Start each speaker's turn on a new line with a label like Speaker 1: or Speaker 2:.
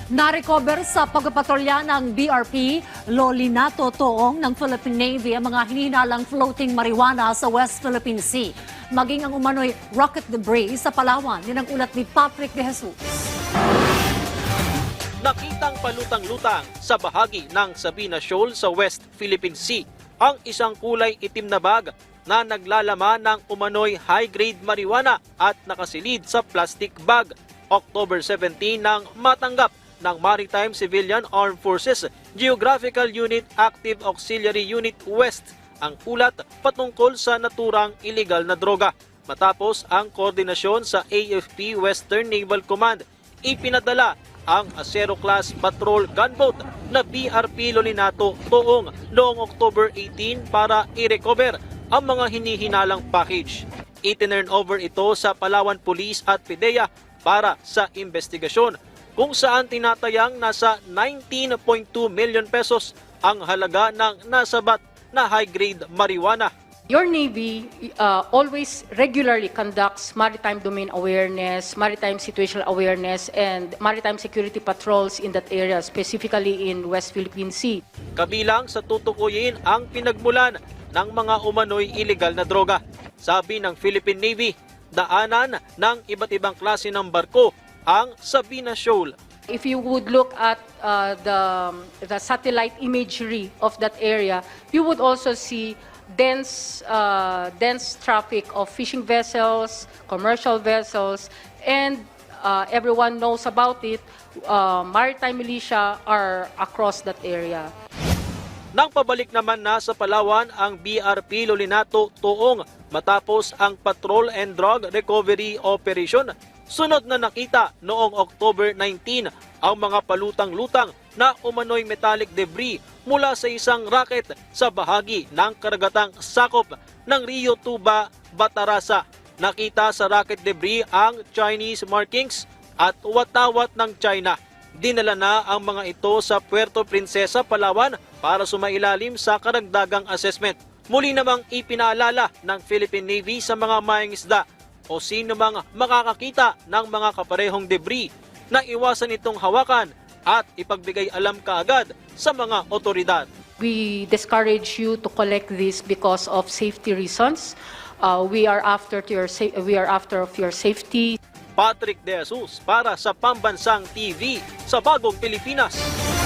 Speaker 1: Na-recover sa pagpapatrolya ng BRP, Lolinato Toong ng Philippine Navy ang mga hinihinalang floating marijuana sa West Philippine Sea. Maging ang umano'y rocket debris sa Palawan, yan ang ulat ni Patrick De Jesus.
Speaker 2: Nakitang palutang-lutang sa bahagi ng Sabina Shoal sa West Philippine Sea ang isang kulay itim na bag na naglalaman ng umano'y high-grade marijuana at nakasilid sa plastic bag. October 17 nang matanggap ng Maritime Civilian Armed Forces Geographical Unit Active Auxiliary Unit West ang ulat patungkol sa naturang illegal na droga. Matapos ang koordinasyon sa AFP Western Naval Command, ipinadala ang Acero Class Patrol Gunboat na BRP Lolinato Toong noong October 18 para i-recover ang mga hinihinalang package. I-turn over ito sa Palawan Police at PIDEA para sa investigasyon, kung saan tinatayang nasa 19.2 million pesos ang halaga ng nasabat na high-grade marijuana.
Speaker 3: Your Navy always regularly conducts maritime domain awareness, maritime situational awareness, and maritime security patrols in that area, specifically in West Philippine Sea.
Speaker 2: Kabilang sa tutukuyin ang pinagmulan ng mga umano'y illegal na droga. Sabi ng Philippine Navy, daanan ng iba't ibang klase ng barko ang Sabina Shoal.
Speaker 3: If you would look at the satellite imagery of that area, you would also see dense traffic of fishing vessels, commercial vessels, and everyone knows about it. Maritime militia are across that area.
Speaker 2: Nang pabalik naman na sa Palawan ang BRP Lolinato Toong matapos ang Patrol and Drug Recovery Operation, sunod na nakita noong October 19 ang mga palutang-lutang na umano'y metallic debris mula sa isang rocket sa bahagi ng karagatang sakop ng Rio Tuba, Batarasa. Nakita sa rocket debris ang Chinese markings at watawat ng China. Dinala na ang mga ito sa Puerto Princesa, Palawan para sumailalim sa karagdagang assessment. Muli namang ipinaalala ng Philippine Navy sa mga mangingisda o sino mang makakakita ng mga kaparehong debris na iwasan itong hawakan at ipagbigay alam kaagad sa mga otoridad.
Speaker 3: We discourage you to collect this because of safety reasons. We are after of your safety.
Speaker 2: Patrick De Jesus para sa Pambansang TV sa Bagong Pilipinas.